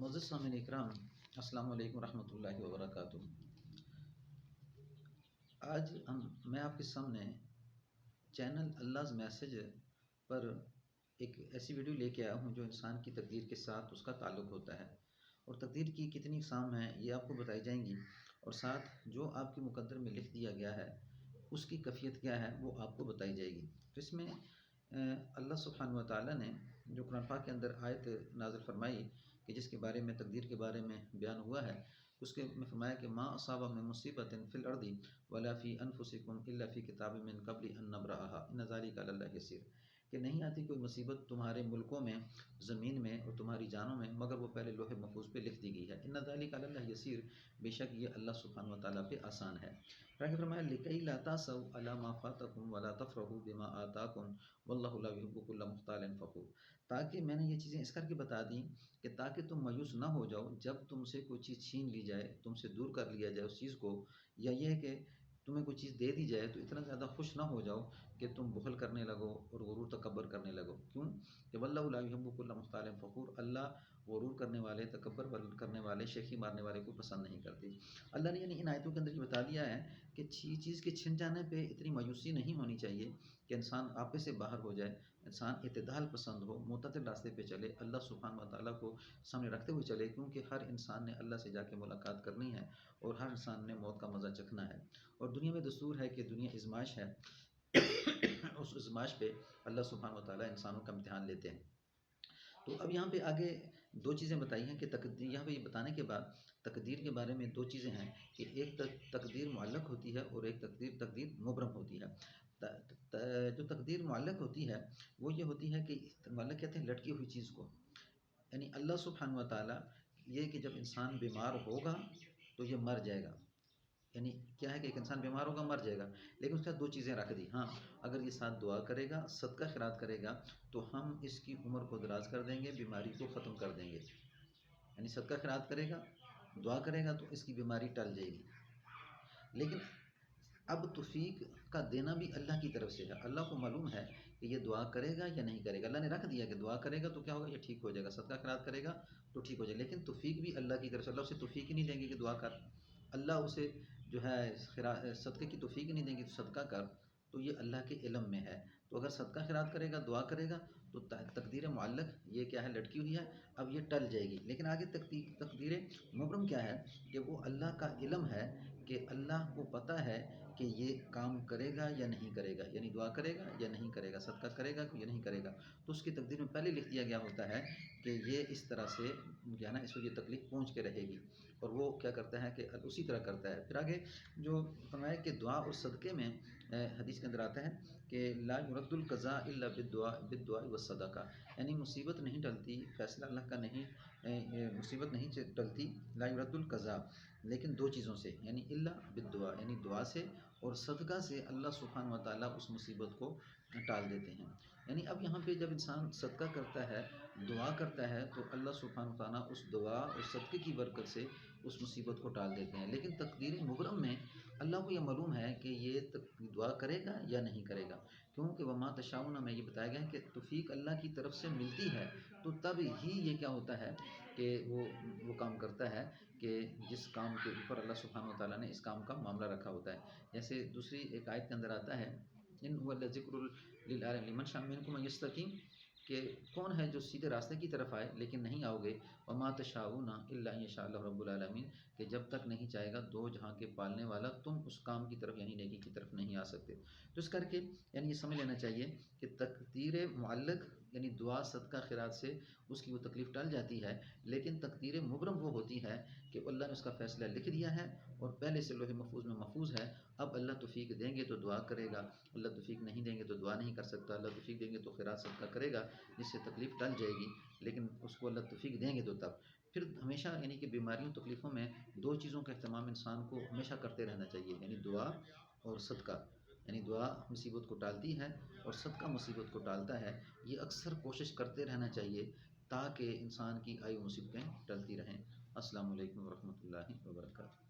معزز سامعین اکرام، السلام علیکم ورحمۃ اللہ وبرکاتہ۔ آج میں آپ کے سامنے چینل اللہ's میسج پر ایک ایسی ویڈیو لے کے آیا ہوں جو انسان کی تقدیر کے ساتھ اس کا تعلق ہوتا ہے، اور تقدیر کی کتنی اقسام ہیں یہ آپ کو بتائی جائیں گی، اور ساتھ جو آپ کے مقدر میں لکھ دیا گیا ہے اس کی کیفیت کیا ہے وہ آپ کو بتائی جائے گی۔ اس میں اللہ سبحانہ و تعالیٰ نے جو قرآن پاک کے اندر آیت نازل فرمائی کہ جس کے بارے میں تقدیر کے بارے میں بیان ہوا ہے، اس کے میں فرمایا کہ ما اصاب من مصیبت فی الارض ولا فی انفسکم الا فی کتاب من قبل ان نبرأها ان ذلک علی اللہ یسیر، کہ نہیں آتی کوئی مصیبت تمہارے ملکوں میں، زمین میں اور تمہاری جانوں میں مگر وہ پہلے لوح محفوظ پہ لکھ دی گئی ہے۔ ان ذلک علی اللہ یسیر، بے شک یہ اللہ سبحانہ و تعالیٰ پہ آسان ہے۔ پھر آگے فرمایا لکی لا تأسوا علی ما فاتکم ولا تفرحوا بما آتاکم واللہ لا یحب کل مختال فخور، تاکہ میں نے یہ چیزیں اس کر کے بتا دیں کہ تاکہ تم مایوس نہ ہو جاؤ جب تم سے کوئی چیز چھین لی جائے، تم سے دور کر لیا جائے اس چیز کو، یا یہ کہ تمہیں کوئی چیز دے دی جائے تو اتنا زیادہ خوش نہ ہو جاؤ کہ تم بخل کرنے لگو اور غرور تکبر کرنے لگو۔ کیوں کہ واللہ لا یحب کل مختال فخور، اللہ غرور کرنے والے، تکبر کرنے والے، شیخی مارنے والے کو پسند نہیں کرتی۔ اللہ نے یعنی ان آیتوں کے اندر یہ بتا دیا ہے کہ چیز کے چھن جانے پہ اتنی مایوسی نہیں ہونی چاہیے کہ انسان آپے سے باہر ہو جائے، انسان اعتدال پسند ہو، معتدل راستے پہ چلے، اللہ سبحانہ و تعالیٰ کو سامنے رکھتے ہوئے چلے، کیونکہ ہر انسان نے اللہ سے جا کے ملاقات کرنی ہے اور ہر انسان نے موت کا مزہ چکھنا ہے، اور دنیا میں دستور ہے کہ دنیا ازمائش ہے، اس ازمائش پہ اللہ سبحانہ و تعالیٰ انسانوں کا امتحان لیتے ہیں۔ تو اب یہاں پہ آگے دو چیزیں بتائی ہیں کہ تقدیر، یہاں پہ یہ بتانے کے بعد تقدیر کے بارے میں دو چیزیں ہیں کہ ایک تقدیر معلق ہوتی ہے اور ایک تقدیر مبرم ہوتی ہے۔ جو تقدیر معلق ہوتی ہے وہ یہ ہوتی ہے کہ معلق کہتے ہیں لٹکی ہوئی چیز کو، یعنی اللہ سبحانہ و تعالیٰ یہ کہ جب انسان بیمار ہوگا تو یہ مر جائے گا، یعنی کیا ہے کہ ایک انسان بیمار ہوگا مر جائے گا، لیکن اس کے ساتھ دو چیزیں رکھ دی، ہاں اگر یہ ساتھ دعا کرے گا، صدقہ خیرات کرے گا تو ہم اس کی عمر کو دراز کر دیں گے، بیماری کو ختم کر دیں گے، یعنی صدقہ خیرات کرے گا، دعا کرے گا تو اس کی بیماری ٹل جائے گی۔ لیکن اب توفیق کا دینا بھی اللہ کی طرف سے ہے، اللہ کو معلوم ہے کہ یہ دعا کرے گا یا نہیں کرے گا، اللہ نے رکھ دیا کہ دعا کرے گا تو کیا ہوگا، یہ ٹھیک ہو جائے گا، صدقہ خیرات کرے گا تو ٹھیک ہو جائے گا، لیکن توفیق بھی اللہ کی طرف سے، اللہ اسے توفیق ہی نہیں دیں گے کہ دعا کر، اللہ اسے جو ہے صدقے کی توفیق ہی نہیں دیں گے تو صدقہ کر، تو یہ اللہ کے علم میں ہے۔ تو اگر صدقہ خیرات کرے گا، دعا کرے گا تو تقدیر معلق یہ کیا ہے، لٹکی ہوئی ہے، اب یہ ٹل جائے گی۔ لیکن آگے تقدیر مبرم کیا ہے کہ وہ اللہ کا علم ہے، کہ اللہ کو پتہ ہے کہ یہ کام کرے گا یا نہیں کرے گا، یعنی دعا کرے گا یا نہیں کرے گا، صدقہ کرے گا یا نہیں کرے گا، تو اس کی تقدیر میں پہلے لکھ دیا گیا ہوتا ہے کہ یہ اس طرح سے جو ہے نا اس کو یہ تکلیف پہنچ کے رہے گی، اور وہ کیا کرتا ہے کہ اسی طرح کرتا ہے۔ پھر آگے جو فرمایا کہ دعا اور صدقے میں حدیث کے اندر آتا ہے کہ لا يرد القضاء الا بالدعاء والصدقہ، یعنی مصیبت نہیں ٹلتی، فیصلہ اللہ کا نہیں، مصیبت نہیں ٹلتی، لا يرد القضاء، لیکن دو چیزوں سے، یعنی الا بالدعاء، یعنی دعا سے اور صدقہ سے اللہ سبحانہ و تعالیٰ اس مصیبت کو ٹال دیتے ہیں۔ یعنی اب یہاں پہ جب انسان صدقہ کرتا ہے، دعا کرتا ہے، تو اللہ سبحانہ و تعالیٰ اس دعا اور صدقے کی برکت سے اس مصیبت کو ٹال دیتے ہیں۔ لیکن تقدیر مبرم میں اللہ کو یہ معلوم ہے کہ یہ دعا کرے گا یا نہیں کرے گا، کیونکہ وما تشاؤون میں یہ بتایا گیا ہے کہ توفیق اللہ کی طرف سے ملتی ہے تو تب ہی یہ کیا ہوتا ہے کہ وہ کام کرتا ہے کہ جس کام کے اوپر اللہ سبحانہ و تعالیٰ نے اس کام کا معاملہ رکھا ہوتا ہے۔ جیسے دوسری ایک آیت کے اندر آتا ہے ان هو لذکر للعالمین لمن شاء منکم ان یستقیم، کہ کون ہے جو سیدھے راستے کی طرف آئے لیکن نہیں آؤ گے، وما تشاؤون الا ان یشاء اللہ رب العالمین، کہ جب تک نہیں چاہے گا دو جہاں کے پالنے والا تم اس کام کی طرف یعنی نیکی کی طرف نہیں آ سکتے۔ تو اس کر کے یعنی یہ سمجھ لینا چاہیے کہ تقدیر معلق یعنی دعا صدقہ خیرات سے اس کی وہ تکلیف ٹل جاتی ہے، لیکن تقدیر مبرم وہ ہوتی ہے کہ اللہ نے اس کا فیصلہ لکھ دیا ہے اور پہلے سے لوح محفوظ میں محفوظ ہے، اب اللہ توفیق دیں گے تو دعا کرے گا، اللہ توفیق نہیں دیں گے تو دعا نہیں کر سکتا، اللہ توفیق دیں گے تو خیرات صدقہ کرے گا جس سے تکلیف ٹل جائے گی، لیکن اس کو اللہ توفیق دیں گے تو تب پھر ہمیشہ یعنی کہ بیماریوں تکلیفوں میں دو چیزوں کا اہتمام انسان کو ہمیشہ کرتے رہنا چاہیے، یعنی دعا اور صدقہ، یعنی دعا مصیبت کو ٹالتی ہے اور صدقہ مصیبت کو ٹالتا ہے، یہ اکثر کوشش کرتے رہنا چاہیے تاکہ انسان کی آئی مصیبتیں ٹلتی رہیں۔ السلام علیکم ورحمۃ اللہ وبرکاتہ۔